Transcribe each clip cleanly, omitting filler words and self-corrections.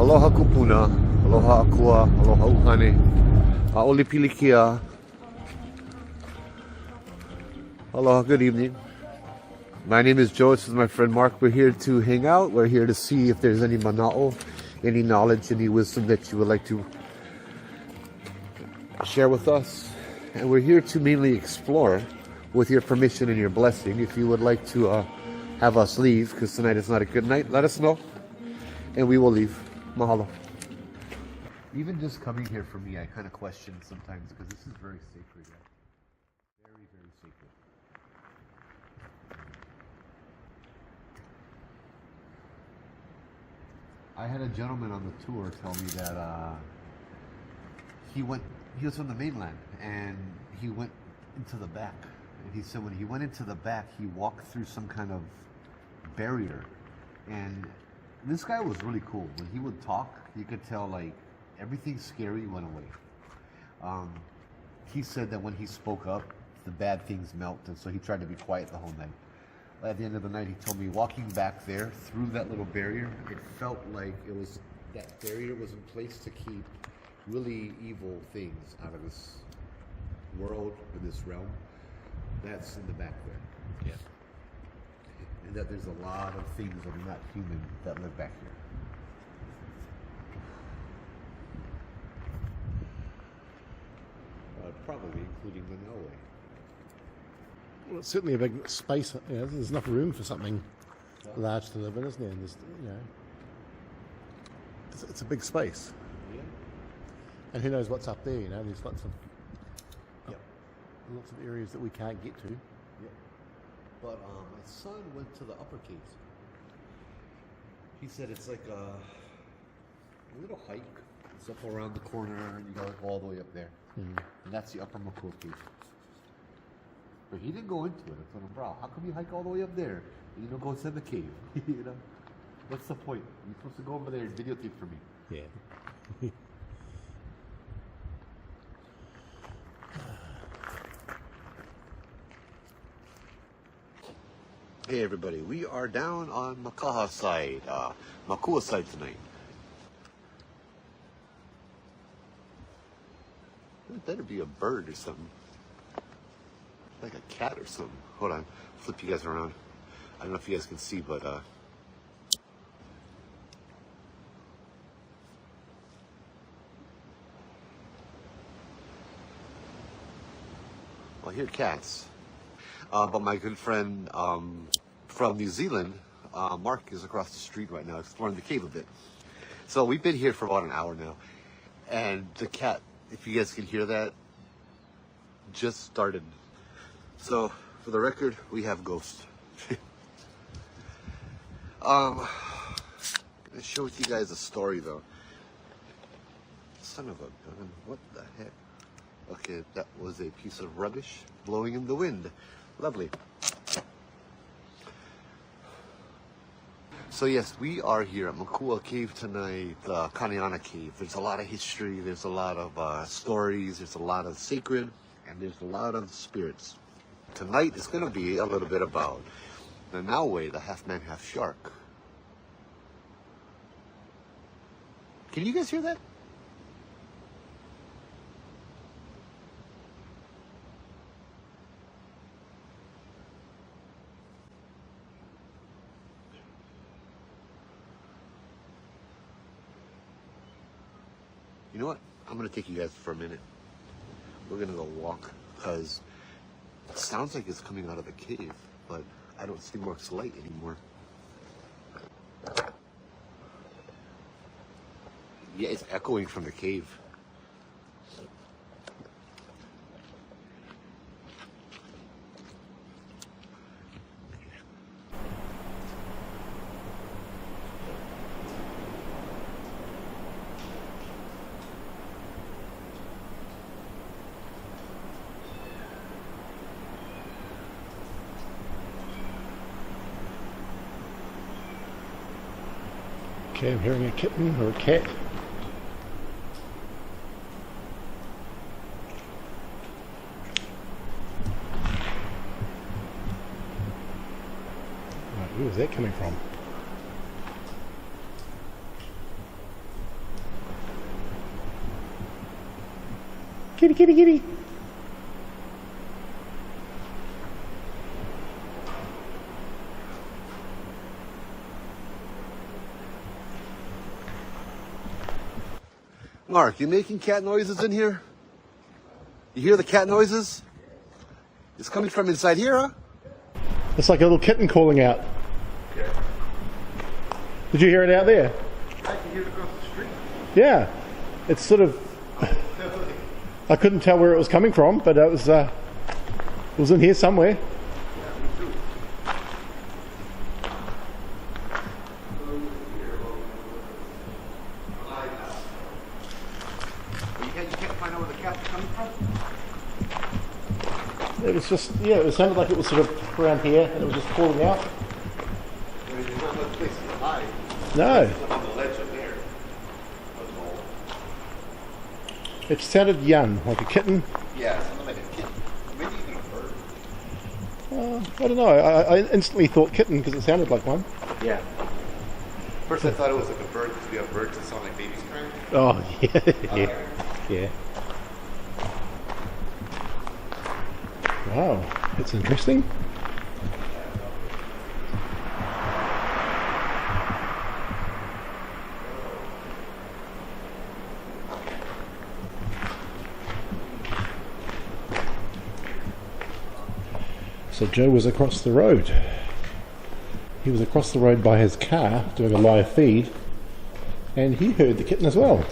Aloha kupuna, aloha akua, aloha uhane, aoli pilikia. Aloha, good evening. My name is Joe, this is my friend Mark. We're here to hang out. We're here to see if there's any mana'o, any knowledge, any wisdom that you would like to share with us. And we're here to mainly explore with your permission and your blessing. If you would like to have us leave, because tonight is not a good night, let us know and we will leave. Mahalo. Even just coming here for me, I kind of question sometimes because this is very sacred. Very, very sacred. I had a gentleman on the tour tell me that he was from the mainland and he went into the back. And he said when he went into the back, he walked through some kind of barrier. And this guy was really cool. When he would talk, you could tell like everything scary went away. He said that when he spoke up, the bad things melted. So he tried to be quiet the whole night. At the end of the night, he told me walking back there through that little barrier, it felt like it was that barrier was in place to keep really evil things out of this world or this realm. That's in the back there. Yeah. And that there's a lot of things that are not human that live back here. Probably including Nanaue. Well, it's certainly a big space. You know, there's enough room for something large to live in, isn't there? And there's, you know, it's a big space. Yeah. And who knows what's up there? You know, there's lots of areas that we can't get to. Yep. But my son went to the upper caves. He said it's like a little hike. It's up around the corner, and you gotta go all the way up there. Mm-hmm. And that's the upper Makua Cave. But he didn't go into it. I told him, bro, how come you hike all the way up there and you don't go inside the cave? You know? What's the point? You're supposed to go over there and videotape for me. Yeah. Hey everybody, we are down on Makaha side, Makua side tonight. It better be a bird or something. Like a cat or something. Hold on, flip you guys around. I don't know if you guys can see, but well, here are cats. But my good friend from New Zealand, Mark, is across the street right now exploring the cave a bit. So we've been here for about an hour now. And the cat, if you guys can hear that, just started. So for the record, we have ghosts. I'm going to share with you guys a story though. Son of a gun, what the heck? Okay, that was a piece of rubbish blowing in the wind. Lovely. So yes, we are here at Makua Cave tonight, Kaneana Cave. There's a lot of history, there's a lot of stories, there's a lot of sacred, and there's a lot of spirits. Tonight is going to be a little bit about Nanaue, the half-man, half-shark. Can you guys hear that? You know what? I'm going to take you guys for a minute. We're going to go walk because it sounds like it's coming out of the cave, but I don't see Mark's light anymore. Yeah, it's echoing from the cave. Okay, I'm hearing a kitten or a cat. Right, where is that coming from? Kitty, kitty, kitty. Mark, you making cat noises in here? You hear the cat noises? It's coming from inside here, huh? It's like a little kitten calling out. Yeah. Did you hear it out there? I can hear it across the street. Yeah. It's sort of... I couldn't tell where it was coming from, but it was in here somewhere. It was just, yeah, it sounded like it was sort of around here and it was just calling out. I mean, there's not much place to hide. No. It's up on the ledge up there. It sounded young, like a kitten. Yeah, it sounded like a kitten. Maybe even a bird. I don't know. I instantly thought kitten because it sounded like one. Yeah. First I thought it was like a bird because we have birds that sound like babies crying. Oh, yeah. Yeah. Wow, it's interesting. So Joe was across the road. He was across the road by his car doing a live feed, and he heard the kitten as well.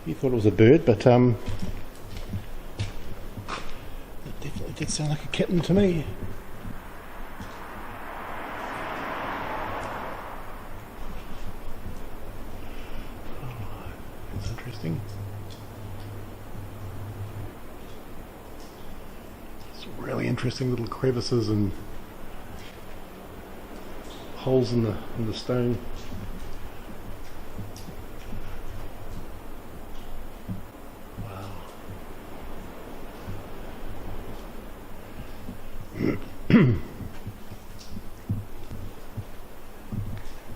He thought it was a bird, but it definitely did sound like a kitten to me. Oh, that's interesting. Some really interesting little crevices and holes in the stone.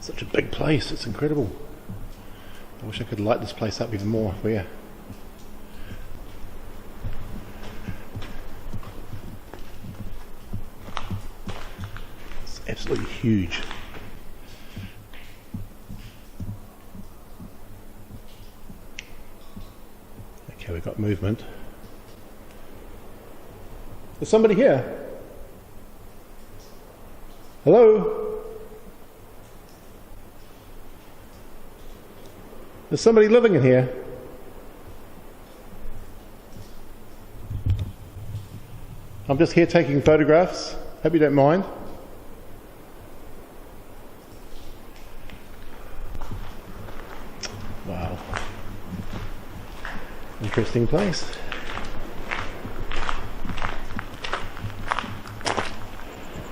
Such a big place, it's incredible. I wish I could light this place up even more for you. It's absolutely huge. Okay, we've got movement. There's somebody here. Hello? There's somebody living in here. I'm just here taking photographs. Hope you don't mind. Wow. Interesting place.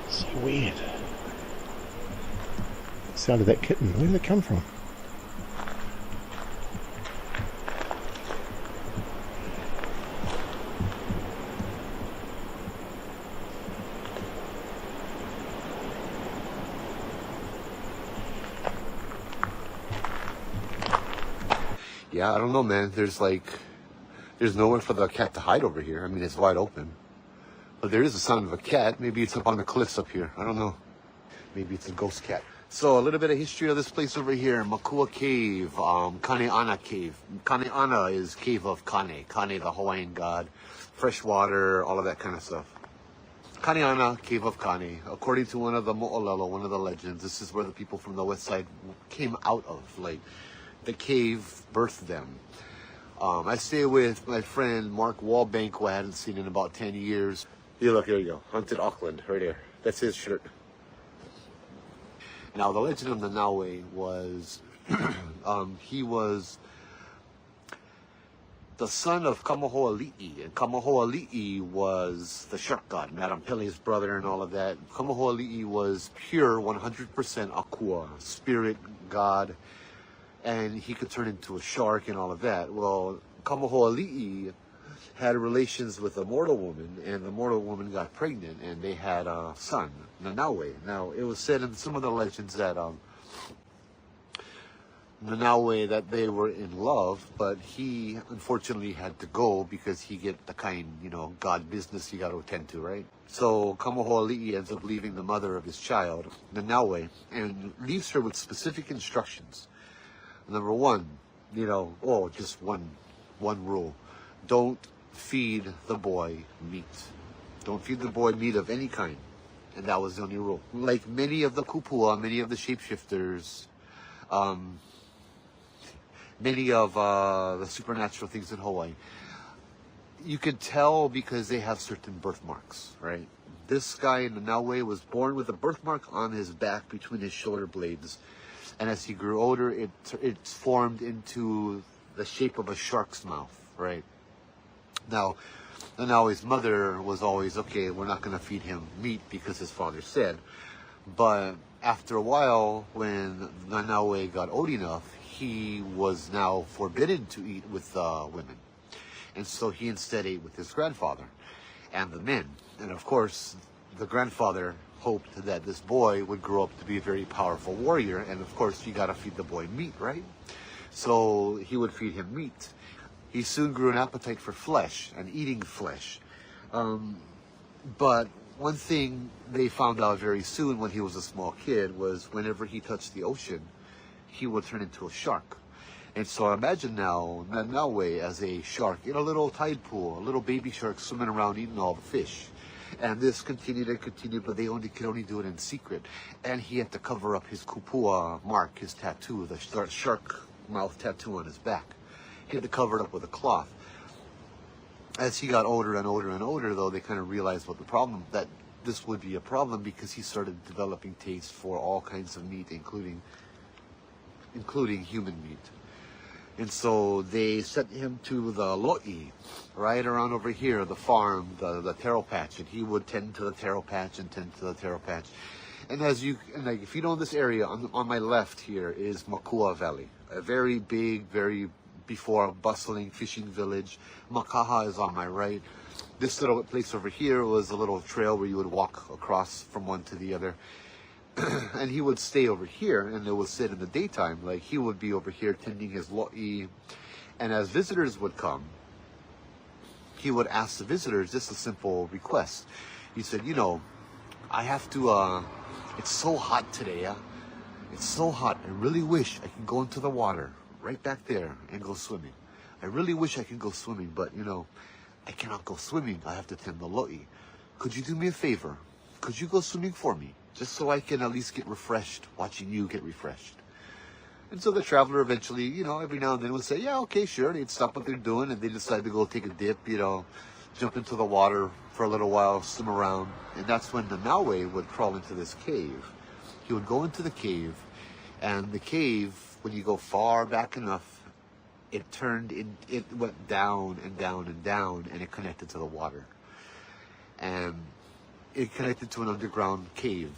So weird. The sound of that kitten. Where did it come from? Yeah, I don't know, man. There's nowhere for the cat to hide over here. I mean, it's wide open. But there is the sound of a cat. Maybe it's up on the cliffs up here. I don't know. Maybe it's a ghost cat. So a little bit of history of this place over here. Makua Cave, Kaneana Cave. Kaneana is cave of Kane. Kane, the Hawaiian god. Fresh water, all of that kind of stuff. Kaneana, Cave of Kane. According to one of the mo'olelo, one of the legends, this is where the people from the west side came out of. Like, the cave birthed them. I stay with my friend Mark Wallbank, who I hadn't seen in about 10 years. Yeah, look, here you go. Haunted Auckland, right there. That's his shirt. Now, the legend of Nanaue was, he was the son of Kamohoali, and Kamohoali was the shark god, Madame Pele's brother and all of that. Kamohoali was pure 100% akua, spirit god, and he could turn into a shark and all of that. Well, Kamohoali had relations with a mortal woman, and the mortal woman got pregnant, and they had a son, Nanaue. Now, it was said in some of the legends that Nanaue that they were in love, but he unfortunately had to go because he get the kind, God business you got to attend to, right? So Kamohoali ends up leaving the mother of his child, Nanaue, and leaves her with specific instructions. Number one, just one rule. Don't feed the boy meat. Don't feed the boy meat of any kind. And that was the only rule. Like many of the kupua, many of the shapeshifters, many of the supernatural things in Hawaii, you could tell because they have certain birthmarks, right? This guy in Nanaue was born with a birthmark on his back between his shoulder blades. And as he grew older, it formed into the shape of a shark's mouth, right? Now, Nanaue's mother was always, okay, we're not going to feed him meat because his father said. But after a while, when Nanaue got old enough, he was now forbidden to eat with women. And so he instead ate with his grandfather and the men. And of course, the grandfather hoped that this boy would grow up to be a very powerful warrior. And of course, you got to feed the boy meat, right? So he would feed him meat. He soon grew an appetite for flesh and eating flesh. But one thing they found out very soon when he was a small kid was whenever he touched the ocean, he would turn into a shark. And so imagine now Nanaue as a shark in a little tide pool, a little baby shark swimming around eating all the fish. And this continued and continued, but they could only do it in secret. And he had to cover up his kupua mark, his tattoo, the shark mouth tattoo on his back. He had to cover it up with a cloth. As he got older and older and older, though, they kind of realized that this would be a problem because he started developing taste for all kinds of meat, including human meat. And so they sent him to the lo'i, right around over here, the farm, the taro patch, and he would tend to the taro patch and tend to the taro patch. And if you know this area, on my left here is Makua Valley, a very big, before bustling fishing village. Makaha is on my right. This little place over here was a little trail where you would walk across from one to the other. And he would stay over here and they would sit in the daytime. Like he would be over here tending his lo'i. And as visitors would come, he would ask the visitors just a simple request. He said, I have to, it's so hot today. It's so hot. I really wish I could go into the water right back there and go swimming. I really wish I could go swimming, but I cannot go swimming. I have to tend the lo'i. Could you do me a favor? Could you go swimming for me? Just so I can at least get refreshed, watching you get refreshed. And so the traveler eventually, every now and then would say, yeah, okay, sure. They'd stop what they're doing and they decide to go take a dip, jump into the water for a little while, swim around. And that's when Nanaue would crawl into this cave. He would go into the cave, and the cave, when you go far back enough, it went down and down and down, and it connected to the water. And it connected to an underground cave.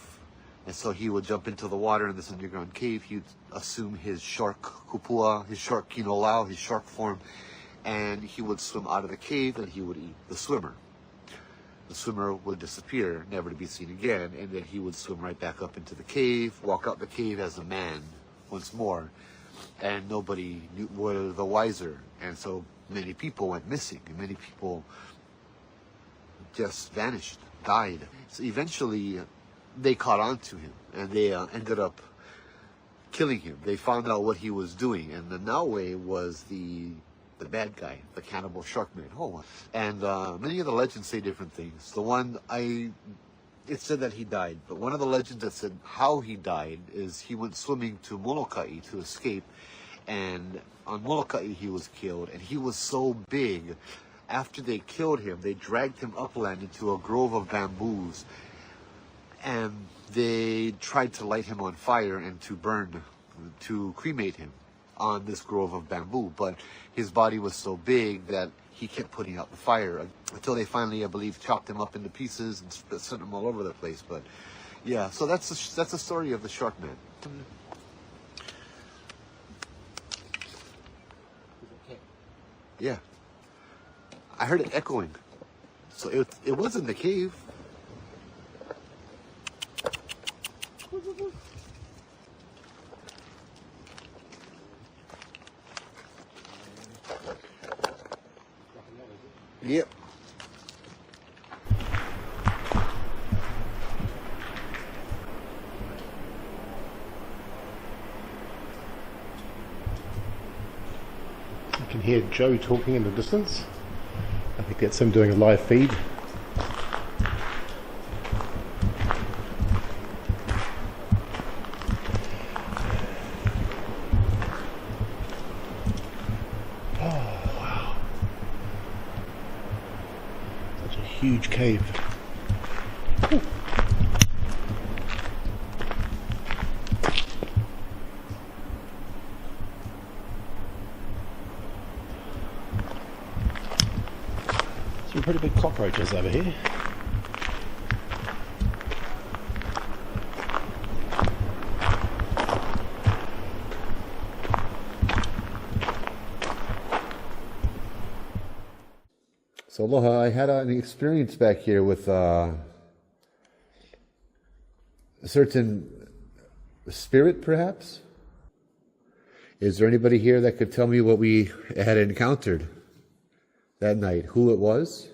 And so he would jump into the water in this underground cave. He'd assume his shark kupua, his shark kinolau, his shark form, and he would swim out of the cave and he would eat the swimmer. The swimmer would disappear, never to be seen again, and then he would swim right back up into the cave, walk out the cave as a man once more, and nobody were the wiser. And so many people went missing, and many people just vanished, died. So eventually they caught on to him, and they ended up killing him. They found out what he was doing, and Nanaue was the bad guy, the cannibal shark man. And many of the legends say different things. It said that he died, but one of the legends that said how he died is he went swimming to Molokai to escape, and on Molokai he was killed, and he was so big, after they killed him, they dragged him upland into a grove of bamboos, and they tried to light him on fire and to cremate him on this grove of bamboo, but his body was so big that he kept putting out the fire until they finally, I believe, chopped him up into pieces and sent him all over the place. But yeah, so that's the story of the shark man. Yeah, I heard it echoing, so it was in the cave. Yep. You can hear Joe talking in the distance. I think that's him doing a live feed. Oh, wow. Such a huge cave. Ooh. Some pretty big cockroaches over here. So aloha, I had an experience back here with a certain spirit, perhaps? Is there anybody here that could tell me what we had encountered that night? Who it was?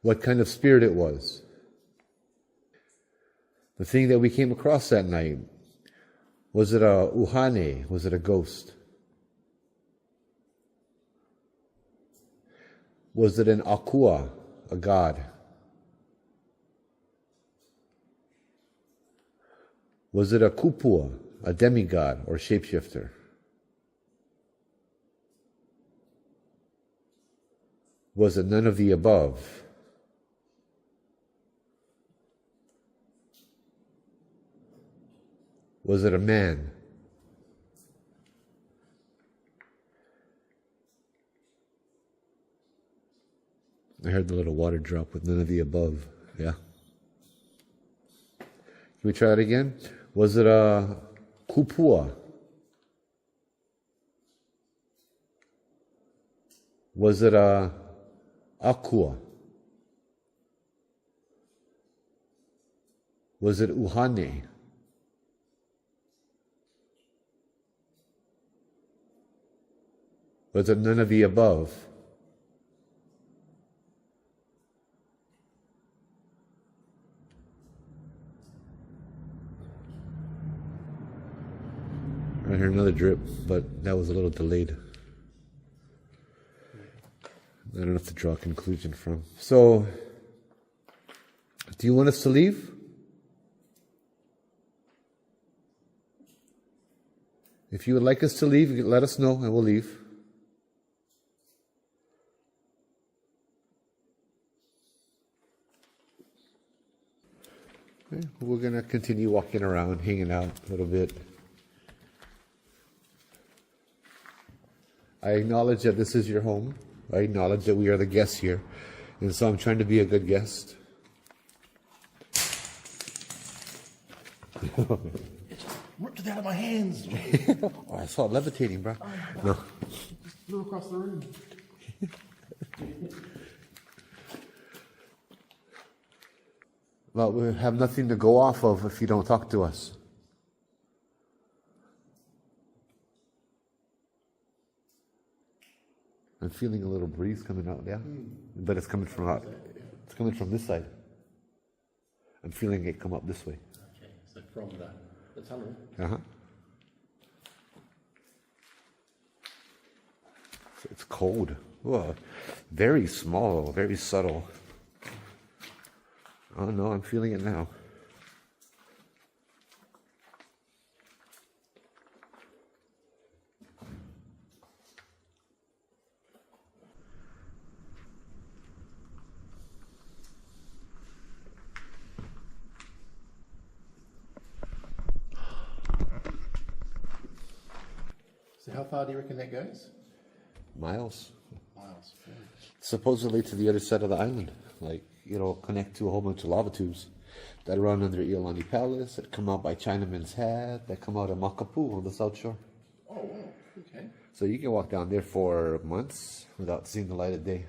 What kind of spirit it was? The thing that we came across that night, was it a uhane? Was it a ghost? Was it an akua, a god? Was it a kupua, a demigod or shapeshifter? Was it none of the above? Was it a man? I heard the little water drop with none of the above. Yeah. Can we try it again? Was it a kupua? Was it a akua? Was it uhane? Was it none of the above? I heard another drip, but that was a little delayed. I don't have to draw a conclusion from. So, do you want us to leave? If you would like us to leave, you can let us know and we'll leave. Okay, we're going to continue walking around, hanging out a little bit. I acknowledge that this is your home. I acknowledge that we are the guests here. And so I'm trying to be a good guest. Ripped it out of my hands. Oh, I saw it levitating, bro. No. Flew across the room. Well, we have nothing to go off of if you don't talk to us. I'm feeling a little breeze coming out, yeah? But it's coming from this side. I'm feeling it come up this way. Okay, so from the tunnel. Uh-huh. It's cold. Whoa. Very small, very subtle. Oh no, I'm feeling it now. So how far do you reckon that goes? Miles. Miles. Yeah. Supposedly to the other side of the island. Like, it'll connect to a whole bunch of lava tubes that run under Iolani Palace, that come out by Chinaman's Hat, that come out of Makapu on the South Shore. Oh, wow. Okay. So you can walk down there for months without seeing the light of day.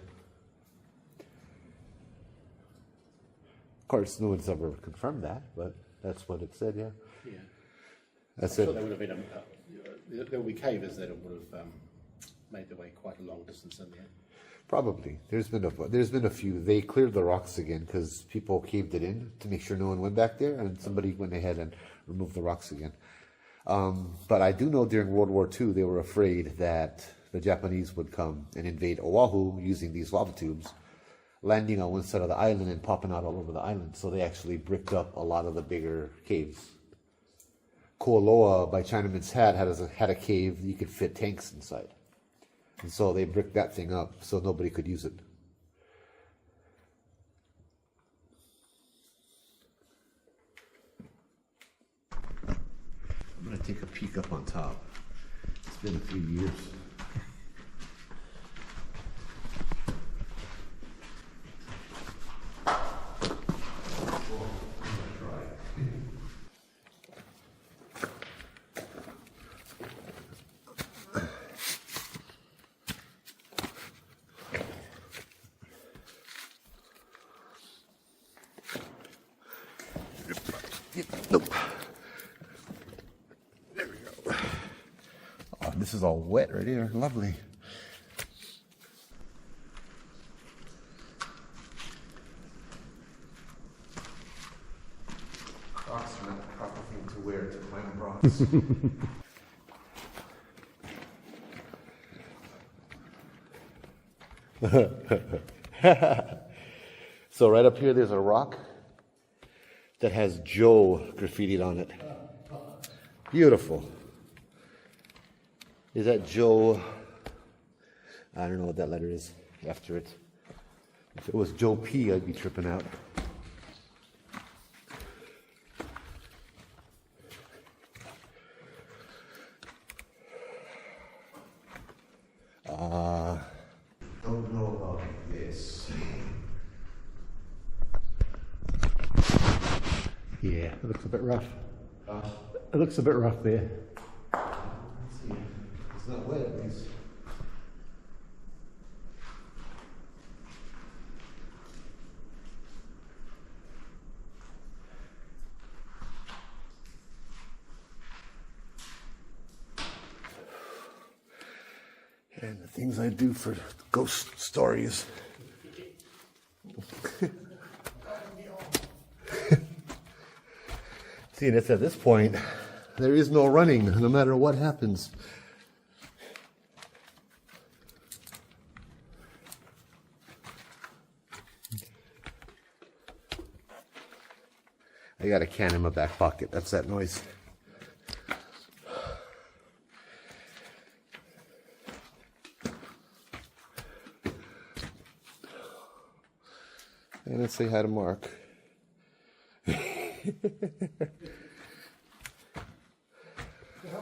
Of course, no one's ever confirmed that, but that's what it said, yeah. Yeah. That's I'm it. sure there would have been there will be cavers that would have made their way quite a long distance in there. Probably. There's been a few. They cleared the rocks again because people caved it in to make sure no one went back there, and somebody went ahead and removed the rocks again. But I do know during World War II they were afraid that the Japanese would come and invade Oahu using these lava tubes, landing on one side of the island and popping out all over the island. So they actually bricked up a lot of the bigger caves. Kualoa by Chinaman's Hat had a cave you could fit tanks inside. And so they bricked that thing up so nobody could use it. I'm going to take a peek up on top. It's been a few years. Nope. There we go. Oh, this is all wet right here. Lovely. Crocs are not the proper thing to wear to climb rocks. So right up here, there's a rock that has Joe graffitied on it. Beautiful. Is that Joe? I don't know what that letter is after it. If it was Joe P, I'd be tripping out. Don't know about this. Yeah, it looks a bit rough. It looks a bit rough there. Let's see. It's not wet at least. And the things I do for ghost stories. See, and it's at this point, there is no running, no matter what happens. I got a can in my back pocket. That's that noise. And let's say hi to Mark. How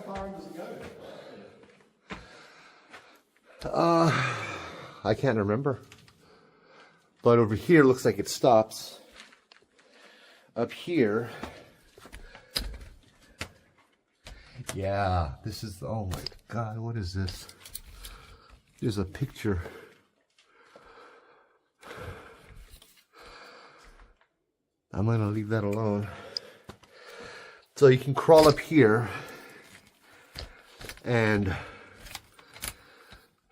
far does it go? I can't remember. But over here looks like it stops. Up here. Yeah, this is, oh my God, what is this? There's a picture. I'm gonna leave that alone. So you can crawl up here and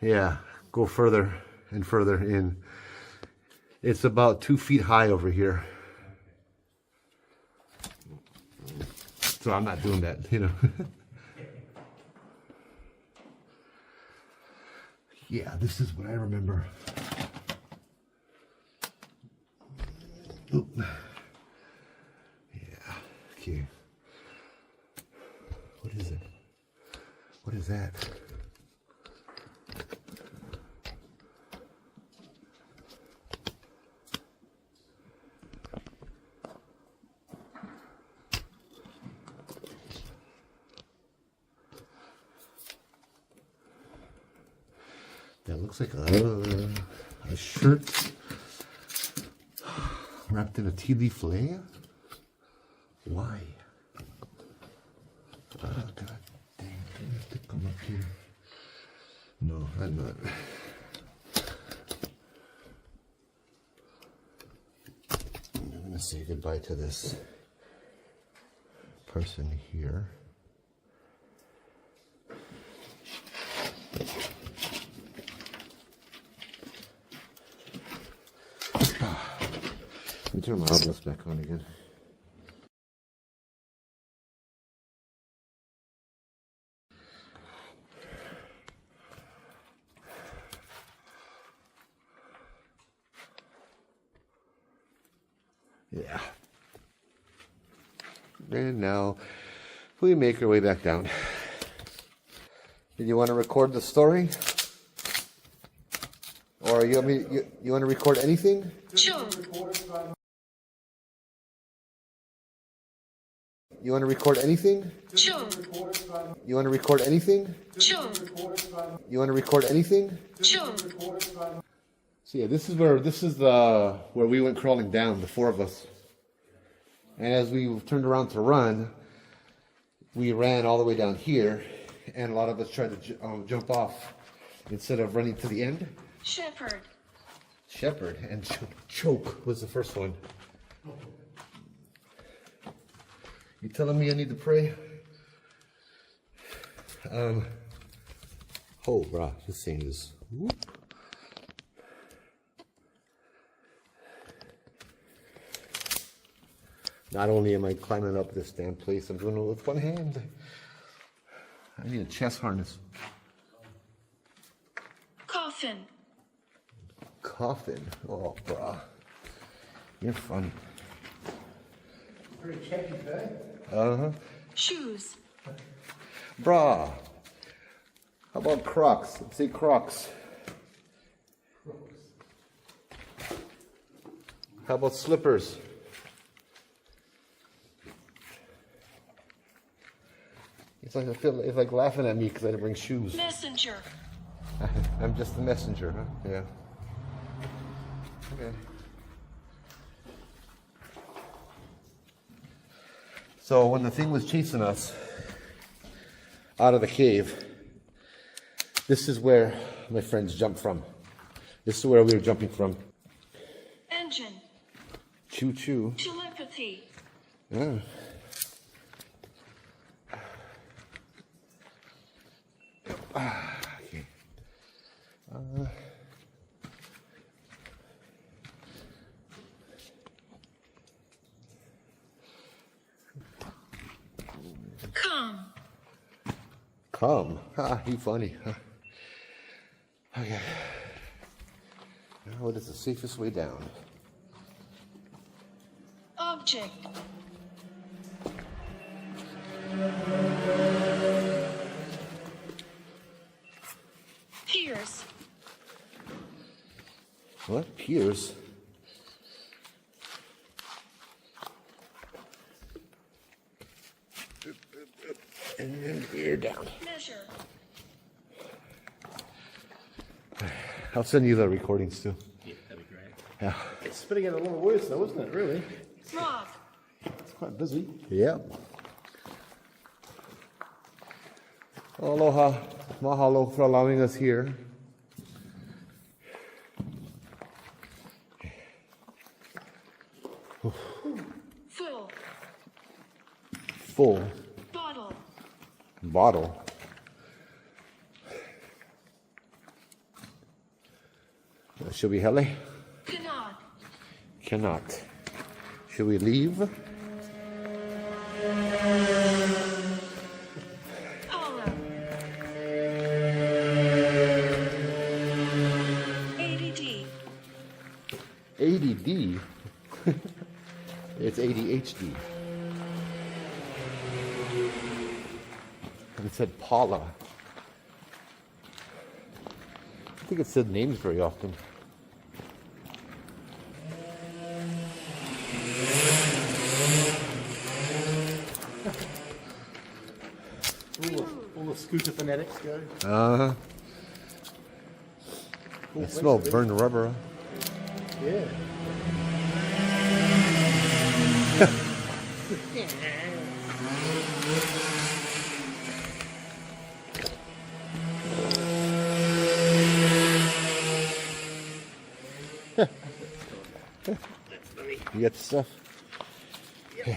yeah, go further and further in. It's about 2 feet high over here. So I'm not doing that, you know. Yeah, this is what I remember. Oop. Yeah, okay. What is it? What is that? That looks like a shirt wrapped in a tea leaf layer. Why? Oh, God dang, I have to come up here. No, I'm not. I'm going to say goodbye to this person here. turn my outlets back on again. Yeah. And now we make our way back down. Did you want to record the story? Or you want to record anything? Sure. You want to record anything? Sure. You want to record anything? Sure. You want to record anything? Sure. So yeah, this is where we went crawling down, the four of us. And as we turned around to run, we ran all the way down here, and a lot of us tried to jump off instead of running to the end. Shepherd and choke was the first one. You telling me I need to pray? Oh, brah, this thing is. Whoop. Not only am I climbing up this damn place, I'm doing it with one hand. I need a chest harness. Coffin? Oh, brah. You're funny. Pretty catchy, eh? Uh-huh. Shoes. Brah. How about Crocs? Let's say Crocs. How about slippers? It's like laughing at me because I didn't bring shoes. Messenger. I'm just the messenger, huh? Yeah. Okay. So when the thing was chasing us out of the cave, this is where my friends jumped from. This is where we were jumping from. Engine. Choo choo. Telepathy. Yeah. Okay. Come. Ha, you funny. Huh? Okay. Now what is the safest way down? Object. Piers. What? Piers? And then ear down. Measure. I'll send you the recordings too. Yeah, that'd be great. Yeah. It's spitting out a lot of words though, isn't it, really? Rock. It's quite busy. Yeah. Aloha. Mahalo for allowing us here. Full. Full. Bottle. Bottle. Should we hele? Cannot. Cannot. Should we leave? Paula. ADD. ADD? It's ADHD. And it said Paula. I think it said names very often. All the scooter fanatics go. Uh-huh. I smell burned rubber. Yeah. You got the stuff? Yeah.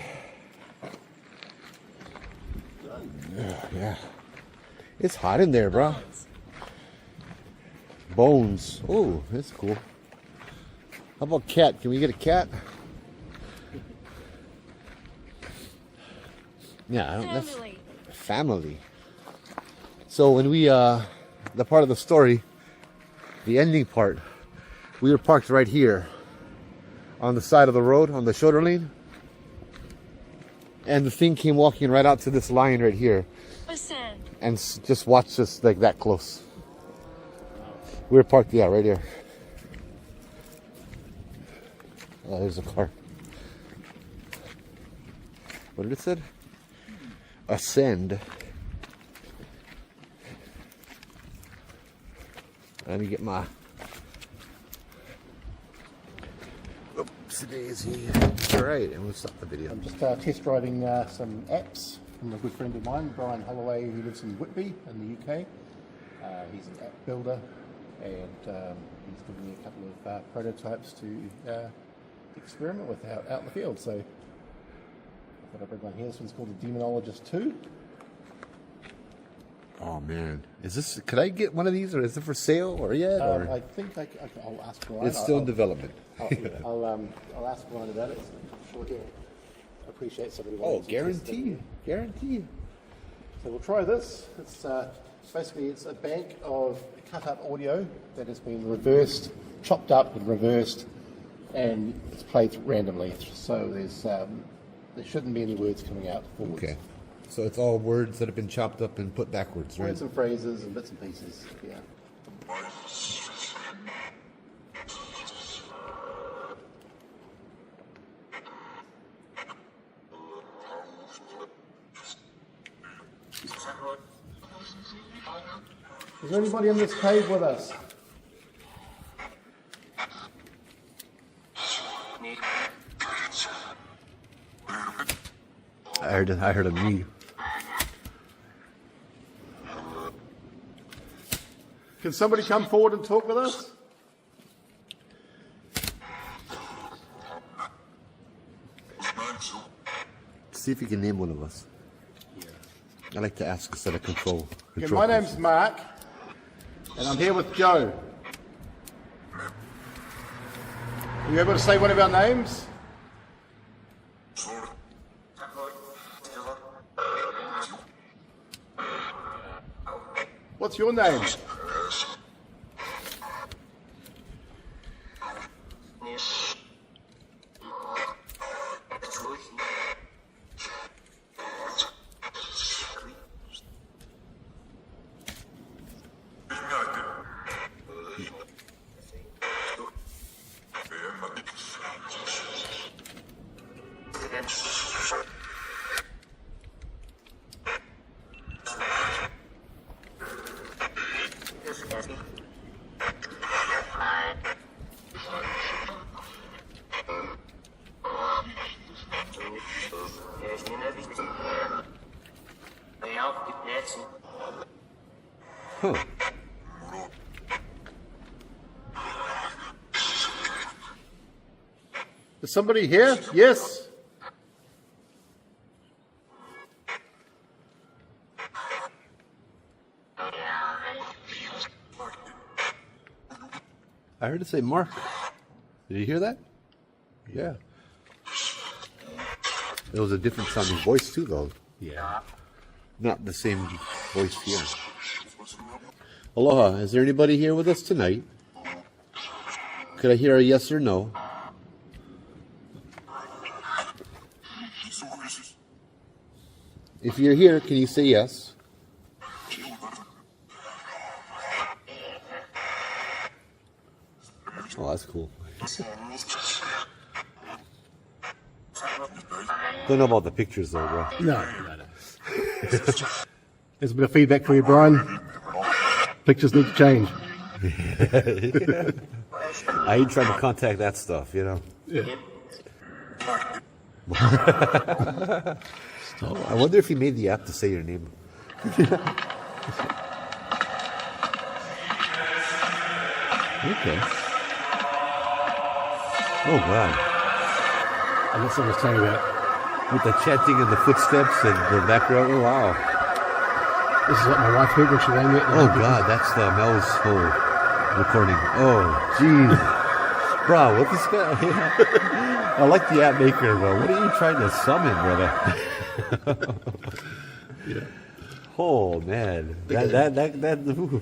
It's hot in there, bro. Bones. Oh, that's cool. How about cat? Can we get a cat? Yeah, I don't, that's Family. family. So when we, the part of the story, the ending part, we were parked right here on the side of the road, on the shoulder lane. And the thing came walking right out to this line right here Ascend. and just watched us like that close. We were parked, yeah, right here. Oh, there's a car. What did it say? Ascend. Let me get my... Oops, daisy. All right, and we'll stop the video. I'm just test driving some apps from a good friend of mine, Brian Holloway, who lives in Whitby in the UK. He's an app builder, and he's given me a couple of prototypes to experiment with out in the field. So I thought I'd bring one here. This one's called the Demonologist 2. Oh man, is this? Could I get one of these, or is it for sale, or yet? Or I think I'll ask Brian. it's still in development. I'll ask Brian about it. I'm sure he'll appreciate somebody. Oh, wanting to test it. guarantee. So we'll try this. It's basically it's a bank of cut up audio that has been reversed, chopped up and reversed, and it's played randomly. So there shouldn't be any words coming out forwards. Okay, so it's all words that have been chopped up and put backwards, right? Words and phrases and bits and pieces. Yeah. Is there anybody in this cave with us? I heard a me. Can somebody come forward and talk with us? See if you can name one of us. I like to ask a set of control. Okay, my name's Mark, and I'm here with Joe. Are you able to say one of our names? What's your name? Huh. Is somebody here? Yes. I heard it say Mark. Did you hear that? Yeah. It was a different sounding voice too, though. Yeah. Not the same voice here. Aloha, is there anybody here with us tonight? Could I hear a yes or no? If you're here, can you say yes? Oh, that's cool. Don't know about the pictures though, bro. No. There's a bit of feedback for you, Brian. Pictures need to change. I ain't trying to contact that stuff, you know. Yeah. I wonder if he made the app to say your name. Okay. Oh God. And that's what I was telling you about. With the chanting and the footsteps and the background. Oh wow. This is what my wife heard when she rang me. Oh God, that's the Mel's whole recording. Oh jeez. Bro, what this guy? I like the app maker, bro. What are you trying to summon, brother? Yeah. Oh man, that. Ooh.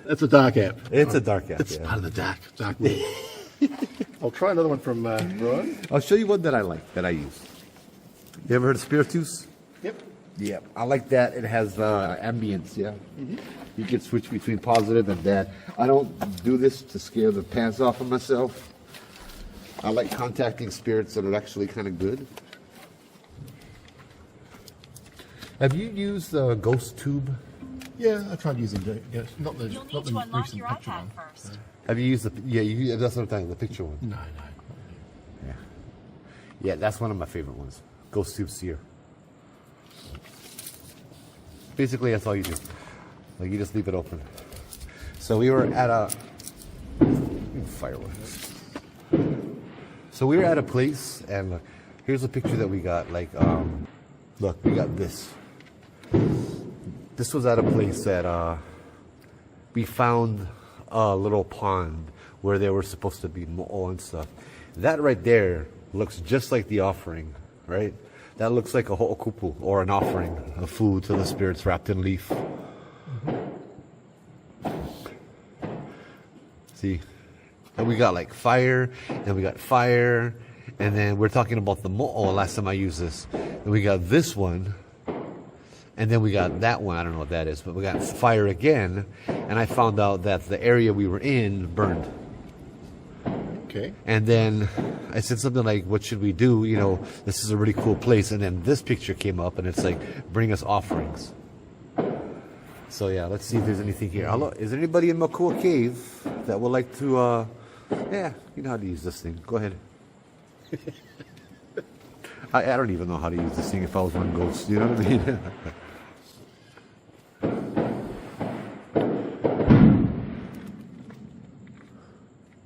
That's a dark app. It's a dark app. It's Yeah. part of the dark world. I'll try another one from Brian. I'll show you one that I like, that I use. You ever heard of Spiritus? Yep. Yeah, I like that. It has ambience, yeah. You can switch between positive and bad. I don't do this to scare the pants off of myself. I like contacting spirits that are actually kind of good. Have you used the Ghost Tube? Yeah, I tried using it. Yeah, not the You'll need not the to unlock recent your picture iPad one. first. Have you used the? Yeah, that's what I'm talking. The picture one. No. Yeah, yeah, that's one of my favorite ones. Ghost Tube Seer. Basically, that's all you do. Like you just leave it open. So we were at a fireworks. So we were at a place, and look, here's a picture that we got. Like, look, we got this. This was at a place that we found a little pond where there were supposed to be mo'o and stuff. That right there looks just like the offering, right? That looks like a ho'okupu, or an offering of food to the spirits wrapped in leaf. See? And we got like fire, and we got fire, and then we're talking about the mo'o last time I used this. And we got this one, and then we got that one. I don't know what that is, but we got fire again, and I found out that the area we were in burned. Okay. And then I said something like, what should we do? You know, this is a really cool place. And then this picture came up, and it's like, bring us offerings. So yeah, let's see if there's anything here. Hello, is there anybody in Makua Cave that would like to, yeah, you know how to use this thing. Go ahead. I don't even know how to use this thing if I was one ghost. You know what I mean?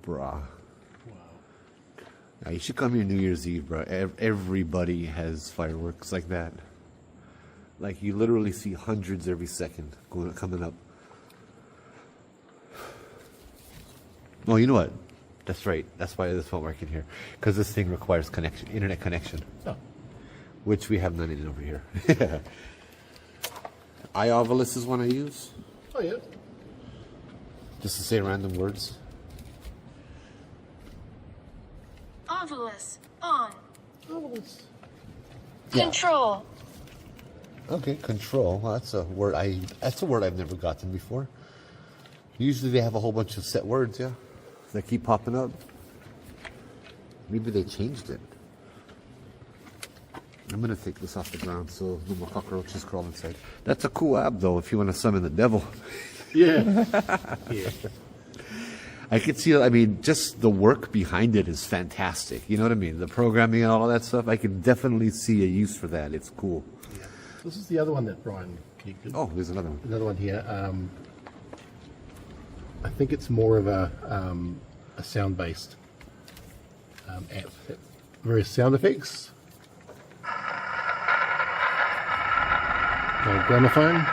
Bruh. Now, you should come here New Year's Eve, bro. Everybody has fireworks like that. Like, you literally see hundreds every second coming up. Oh, you know what? That's right. That's why this won't work in here. Because this thing requires connection, internet connection. Oh. Which we have none in over here. Iovolus is one I use. Oh yeah. Just to say random words. Ovilus on. Oh, it's Control. Okay, control. Well, that's a word I've never gotten before. Usually they have a whole bunch of set words, yeah, that keep popping up. Maybe they changed it. I'm gonna take this off the ground so no more cockroaches crawl inside. That's a cool app though if you want to summon the devil. yeah. Yeah. I could see, I mean, just the work behind it is fantastic. You know what I mean? The programming and all of that stuff, I can definitely see a use for that. It's cool. Yeah. This is the other one that Brian connected. Oh, there's another one. Another one here. I think it's more of a sound-based app. Various sound effects. Gramophone.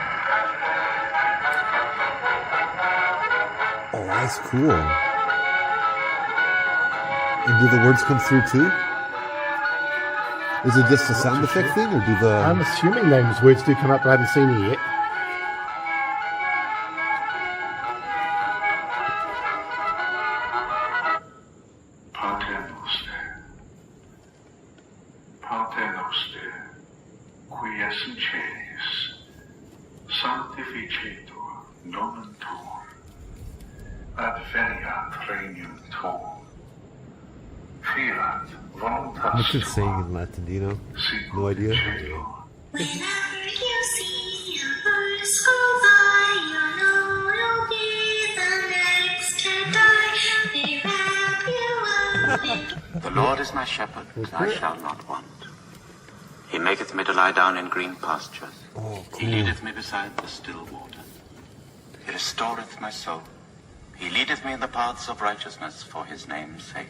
Oh, that's cool. And do the words come through too? Is it just a sound effect thing, or do the... I'm assuming those words do come up, but I haven't seen it yet. Pater noster, qui es in celis, sanctificetur nomen tuum, adveniat regnum tuum, fiat voluntas What's it saying in Latin, do you know? No idea. Whenever you see a bird go by, you know it'll be the next to die. They wrap you up in The Lord is my shepherd, I shall not want. He maketh me to lie down in green pastures. Oh, He leadeth me beside the still water. He restoreth my soul. He leadeth me in the paths of righteousness for his name's sake.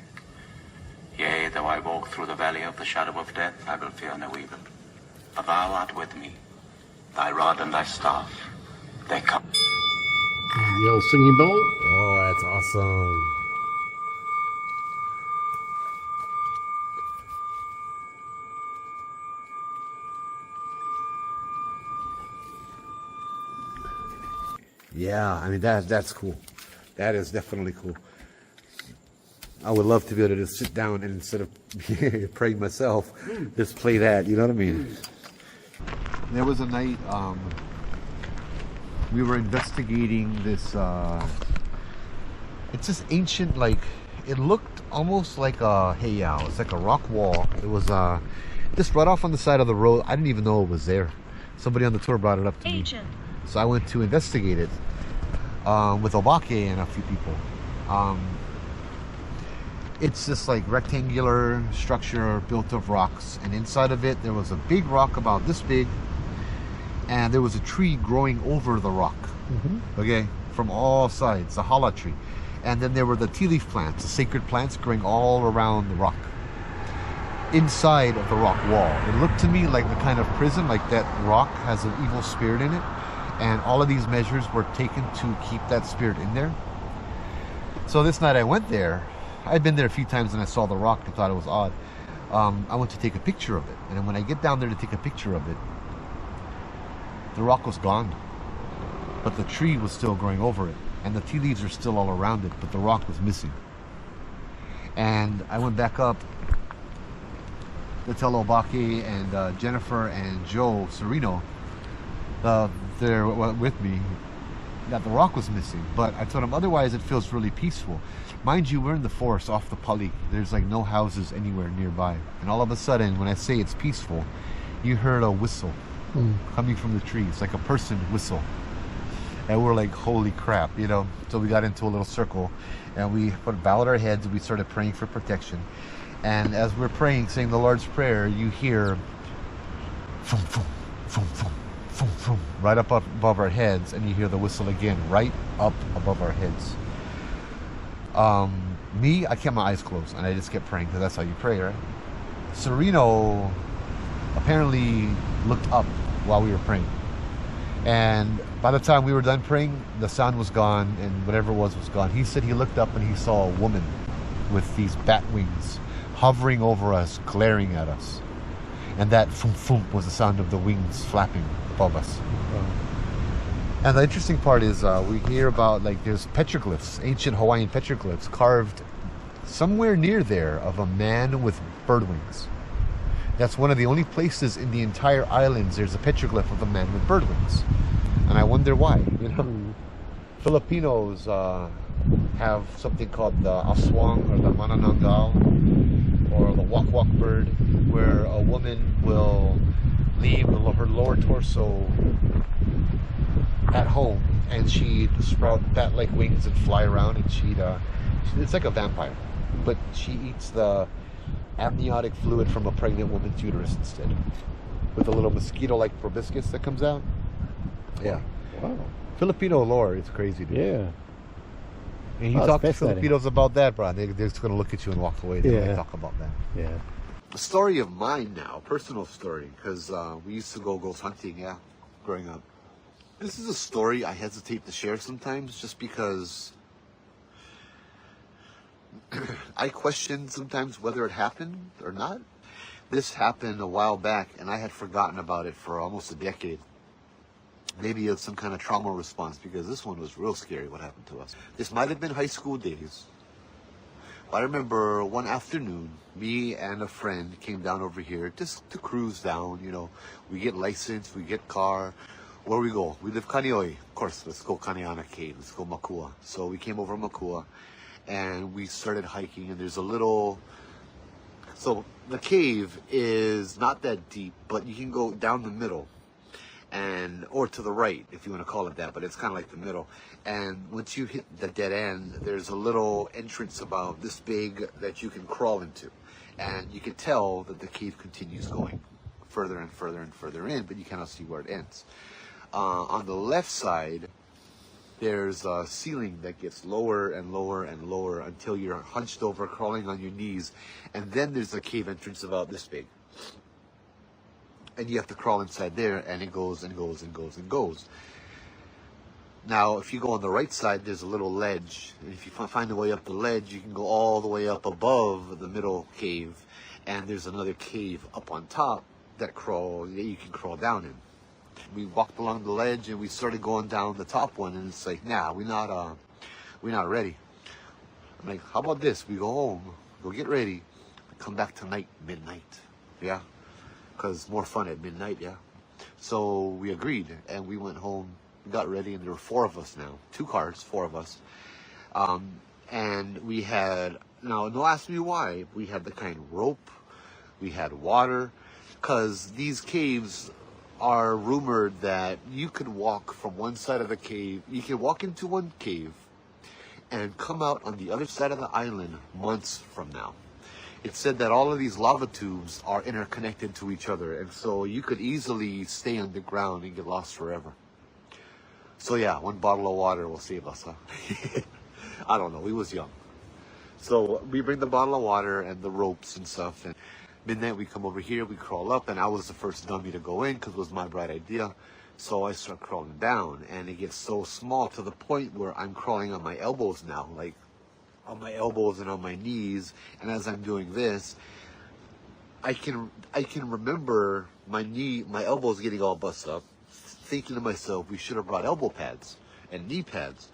Yea, though I walk through the valley of the shadow of death, I will fear no evil. For thou art with me. Thy rod and thy staff, they come. The old singing bowl. Oh, that's awesome. Yeah, I mean that's cool. That is definitely cool. I would love to be able to just sit down and instead of praying myself, just play that. You know what I mean? There was a night we were investigating this. It's this ancient, like it looked almost like a heiau. It's like a rock wall. It was just right off on the side of the road. I didn't even know it was there. Somebody on the tour brought it up to me. So I went to investigate it with Obake and a few people. It's this like rectangular structure built of rocks, and inside of it there was a big rock about this big, and there was a tree growing over the rock. Okay, from all sides, a hala tree. And then there were the tea leaf plants, the sacred plants growing all around the rock. Inside of the rock wall. It looked to me like the kind of prison, like that rock has an evil spirit in it. And all of these measures were taken to keep that spirit in there. So this night I went there. I'd been there a few times and I saw the rock and thought it was odd. I went to take a picture of it. And then when I get down there to take a picture of it, the rock was gone. But the tree was still growing over it. And the tea leaves are still all around it, but the rock was missing. And I went back up to tell Obake and Jennifer and Joe Serino, they're with me, that the rock was missing. But I told them otherwise it feels really peaceful. Mind you, we're in the forest off the Pali. There's like no houses anywhere nearby. And all of a sudden, when I say it's peaceful, you heard a whistle coming from the trees, like a person whistle. And we're like, holy crap, you know. So we got into a little circle and we bowed our heads and we started praying for protection. And as we're praying, saying the Lord's Prayer, you hear boom, boom, boom, boom, boom, boom, right up above our heads, and you hear the whistle again, right up above our heads. Me, I kept my eyes closed and I just kept praying because that's how you pray, right? Serino apparently looked up while we were praying. And by the time we were done praying, the sound was gone and whatever it was gone. He said he looked up and he saw a woman with these bat wings hovering over us, glaring at us. And that thump thump was the sound of the wings flapping above us. And the interesting part is we hear about, like, there's petroglyphs, ancient Hawaiian petroglyphs carved somewhere near there of a man with bird wings. That's one of the only places in the entire islands there's a petroglyph of a man with bird wings. And I wonder why, you know. Filipinos have something called the aswang or the manananggal or the wak-wak bird, where a woman will leave her lower torso at home and she'd sprout bat-like wings and fly around, and it's like a vampire, but she eats the amniotic fluid from a pregnant woman's uterus instead, with a little mosquito-like proboscis that comes out. Yeah. Wow. Filipino lore, it's crazy, dude. Yeah. And you talk to Filipinos about that, bro, they're just going to look at you and walk away. They don't talk about that. Yeah. A story of mine now, personal story, because we used to go ghost hunting, growing up. This is a story I hesitate to share sometimes just because I question sometimes whether it happened or not. This happened a while back and I had forgotten about it for almost a decade. Maybe it's some kind of trauma response, because this one was real scary what happened to us. This might have been high school days. I remember one afternoon, me and a friend came down over here just to cruise down, you know. We get licensed, we get car. Where we go? We live Kaneohe. Of course, let's go Kaneana Cave. Let's go Makua. So we came over Makua and we started hiking, and there's a little... So the cave is not that deep, but you can go down the middle. Or to the right, if you want to call it that, but it's kind of like the middle. And once you hit the dead end, there's a little entrance about this big that you can crawl into. And you can tell that the cave continues going further and further and further in, but you cannot see where it ends. On the left side, there's a ceiling that gets lower and lower and lower until you're hunched over, crawling on your knees. And then there's a cave entrance about this big. And you have to crawl inside there, and it goes and goes and goes and goes. Now, if you go on the right side, there's a little ledge. And if you find a way up the ledge, you can go all the way up above the middle cave. And there's another cave up on top that you can crawl down in. We walked along the ledge and we started going down the top one, and it's like, nah, we're not ready. I'm like, how about this? We go home, go get ready, come back tonight, midnight, yeah? Because more fun at midnight, yeah? So we agreed, and we went home, got ready, and there were 4 of us now. 2 cars, 4 of us. And we had, now don't ask me why, we had the kind of rope, we had water, because these caves are rumored that you could walk from one side of the cave, you can walk into one cave and come out on the other side of the island months from now. It said that all of these lava tubes are interconnected to each other, and so you could easily stay underground and get lost forever. So yeah, 1 bottle of water will save us, huh? I don't know, we was young. So we bring the bottle of water and the ropes and stuff, and midnight we come over here, we crawl up, and I was the first dummy to go in because it was my bright idea. So I start crawling down, and it gets so small to the point where I'm crawling on my elbows now, like on my elbows and on my knees. And as I'm doing this, I can remember my elbows getting all bust up, thinking to myself, we should have brought elbow pads and knee pads.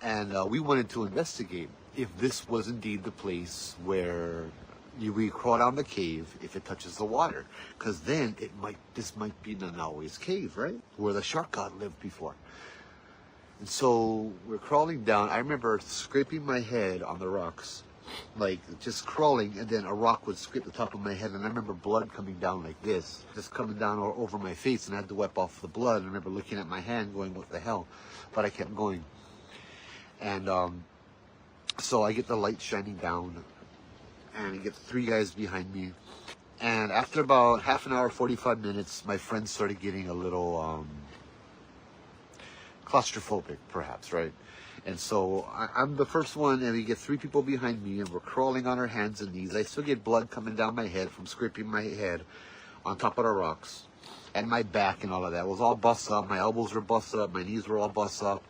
And we wanted to investigate if this was indeed the place where we crawl down the cave if it touches the water, because then this might be Nanaue's cave, right, where the shark god lived before. And so we're crawling down. I remember scraping my head on the rocks, like just crawling, and then a rock would scrape the top of my head, and I remember blood coming down like this, just coming down over my face, and I had to wipe off the blood. I remember looking at my hand going, what the hell? But I kept going. And so I get the light shining down, and I get 3 guys behind me. And after about half an hour, 45 minutes, my friends started getting a little claustrophobic, perhaps, right? And so I'm the first one, and we get 3 people behind me, and we're crawling on our hands and knees. I still get blood coming down my head from scraping my head on top of the rocks, and my back and all of that. It was all bust up. My elbows were bust up. My knees were all bust up.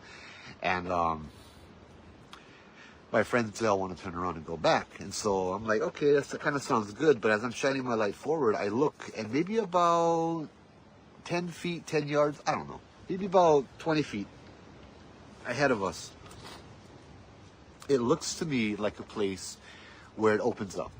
And my friends all want to turn around and go back. And so I'm like, okay, that kind of sounds good. But as I'm shining my light forward, I look, and maybe about 10 feet, 10 yards, I don't know, maybe about 20 feet ahead of us, it looks to me like a place where it opens up.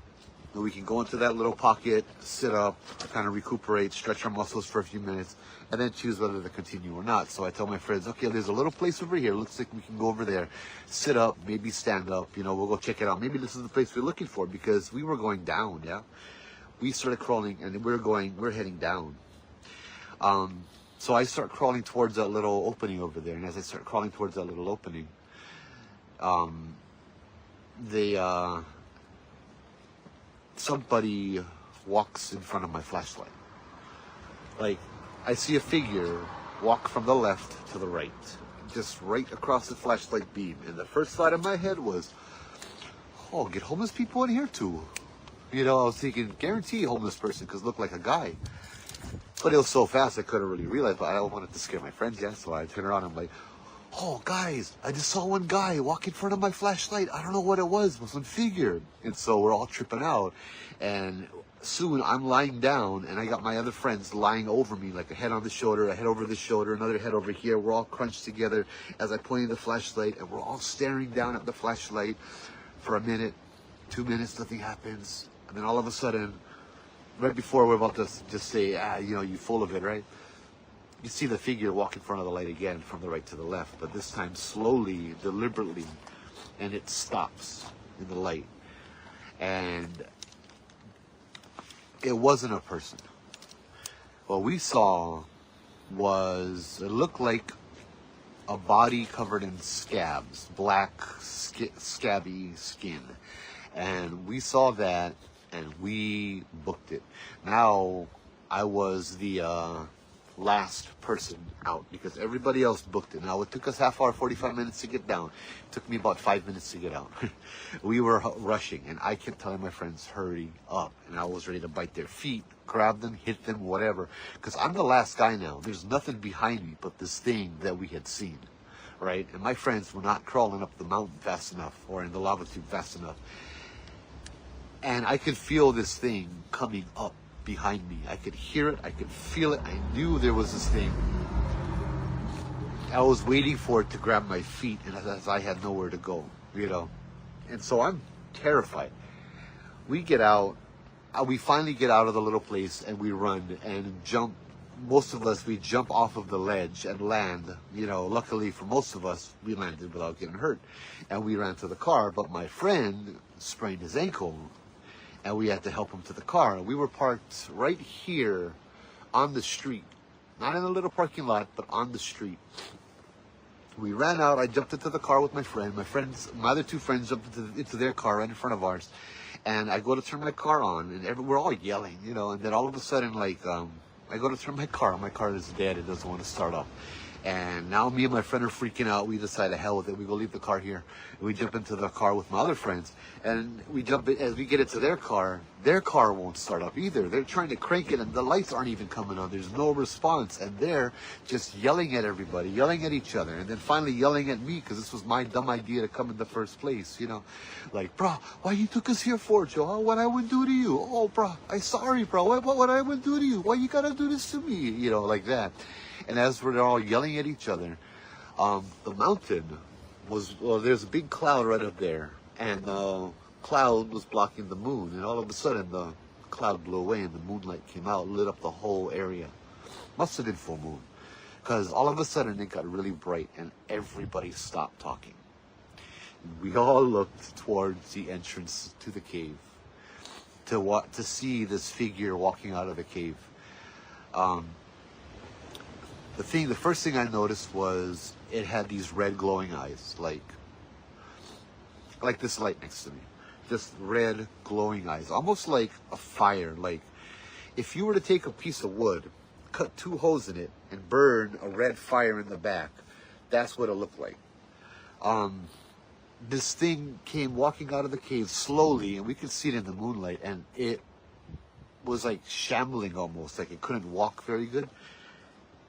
And we can go into that little pocket, sit up, kind of recuperate, stretch our muscles for a few minutes, and then choose whether to continue or not. So I tell my friends, okay, there's a little place over here. Looks like we can go over there, sit up, maybe stand up. You know, we'll go check it out. Maybe this is the place we're looking for, because we were going down, yeah? We started crawling, and we're heading down. So I start crawling towards that little opening over there, and as I start crawling towards that little opening, somebody walks in front of my flashlight. Like, I see a figure walk from the left to the right, just right across the flashlight beam. And the first thought in my head was, oh, get homeless people in here too. You know, I was thinking, guarantee homeless person, because it looked like a guy. But it was so fast I couldn't really realize, but I don't want it to scare my friends, yeah? So I turn around and I'm like, oh, guys, I just saw one guy walk in front of my flashlight. I don't know what it was some figure. And so we're all tripping out. And soon I'm lying down, and I got my other friends lying over me, like a head on the shoulder, a head over the shoulder, another head over here. We're all crunched together as I point the flashlight, and we're all staring down at the flashlight for a minute, 2 minutes, nothing happens. And then all of a sudden, right before we're about to just say, you know, you full of it, right? You see the figure walk in front of the light again from the right to the left, but this time slowly, deliberately, and it stops in the light. And it wasn't a person. What we saw was, it looked like a body covered in scabs, black, scabby skin. And we saw that, and we booked it. Now, I was the last person out, because everybody else booked it. Now, it took us half hour, 45 minutes to get down. It took me about 5 minutes to get out. We were rushing, and I kept telling my friends, hurry up. And I was ready to bite their feet, grab them, hit them, whatever. Because I'm the last guy now. There's nothing behind me but this thing that we had seen, right? And my friends were not crawling up the mountain fast enough, or in the lava tube fast enough. And I could feel this thing coming up behind me. I could hear it. I could feel it. I knew there was this thing. I was waiting for it to grab my feet, and as I had nowhere to go, you know. And so I'm terrified. We get out. We finally get out of the little place, and we run and jump. Most of us, we jump off of the ledge and land. You know, luckily for most of us, we landed without getting hurt. And we ran to the car, but my friend sprained his ankle, and we had to help him to the car. We were parked right here on the street. Not in a little parking lot, but on the street. We ran out. I jumped into the car with my friend. My other two friends jumped into their car right in front of ours. And I go to turn my car on, and we're all yelling, you know. And then all of a sudden, like, I go to turn my car on. My car is dead. It doesn't want to start up. And now me and my friend are freaking out. We decide to hell with it. We go leave the car here. And we jump into the car with my other friends. And we jump in, as we get into their car won't start up either. They're trying to crank it, and the lights aren't even coming on. There's no response. And they're just yelling at everybody, yelling at each other. And then finally yelling at me, because this was my dumb idea to come in the first place, you know. Like, bro, why you took us here for, Joe? Oh, what I would do to you? Oh, bro, I'm sorry, bro. What I would do to you? Why you gotta do this to me? You know, like that. And as we're all yelling at each other, the mountain there's a big cloud right up there, and the cloud was blocking the moon, and all of a sudden the cloud blew away and the moonlight came out, lit up the whole area. Must have been full moon, because all of a sudden it got really bright and everybody stopped talking. We all looked towards the entrance to the cave to see this figure walking out of the cave. The first thing I noticed was it had these red glowing eyes, like this light next to me. Just red glowing eyes, almost like a fire. Like if you were to take a piece of wood, cut 2 holes in it, and burn a red fire in the back, that's what it looked like. This thing came walking out of the cave slowly, and we could see it in the moonlight, and it was like shambling almost, like it couldn't walk very good.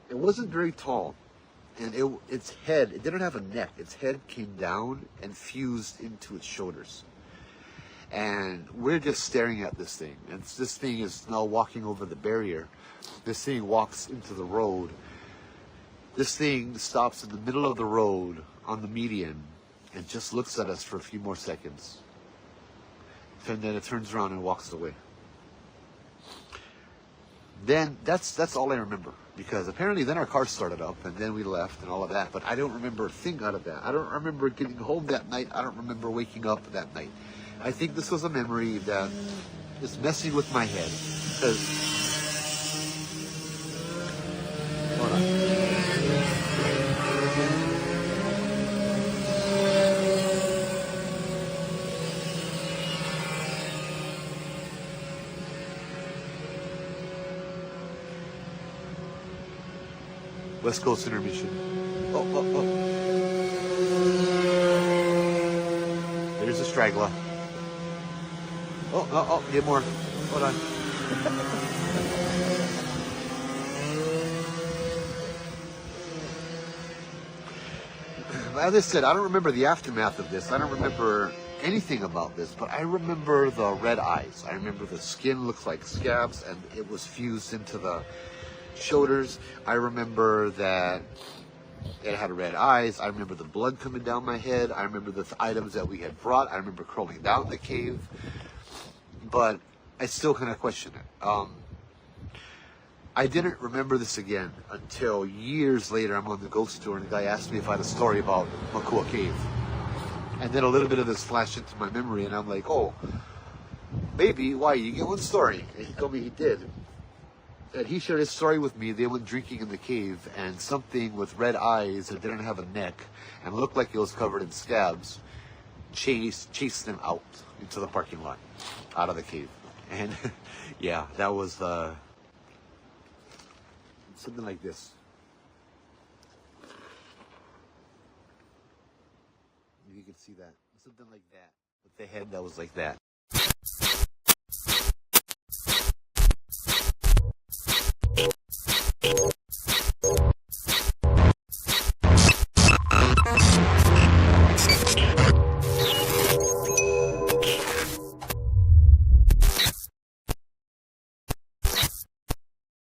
It wasn't very tall, and its head, it didn't have a neck. Its head came down and fused into its shoulders. And we're just staring at this thing. And this thing is now walking over the barrier. This thing walks into the road. This thing stops in the middle of the road on the median and just looks at us for a few more seconds. And then it turns around and walks away. Then that's all I remember, because apparently then our car started up and then we left and all of that, but I don't remember a thing out of that. I don't remember getting home that night. I don't remember waking up that night. I think this was a memory that is messing with my head, because hold on. West Coast intermission. Oh. There's a straggler. Oh, get more. Hold on. As I said, I don't remember the aftermath of this. I don't remember anything about this, but I remember the red eyes. I remember the skin looked like scabs and it was fused into the shoulders. I remember that it had red eyes. I remember the blood coming down my head. I remember the items that we had brought. I remember crawling down the cave, but I still kind of question it. I didn't remember this again until years later. I'm on the ghost tour and the guy asked me if I had a story about Makua Cave, and then a little bit of this flashed into my memory, and I'm like, oh, maybe. Why? You get one story. And he told me he did. And he shared his story with me. They went drinking in the cave, and something with red eyes that didn't have a neck and looked like it was covered in scabs chased them out into the parking lot, out of the cave. And yeah, that was something like this. You can see that. Something like that. With the head that was like that.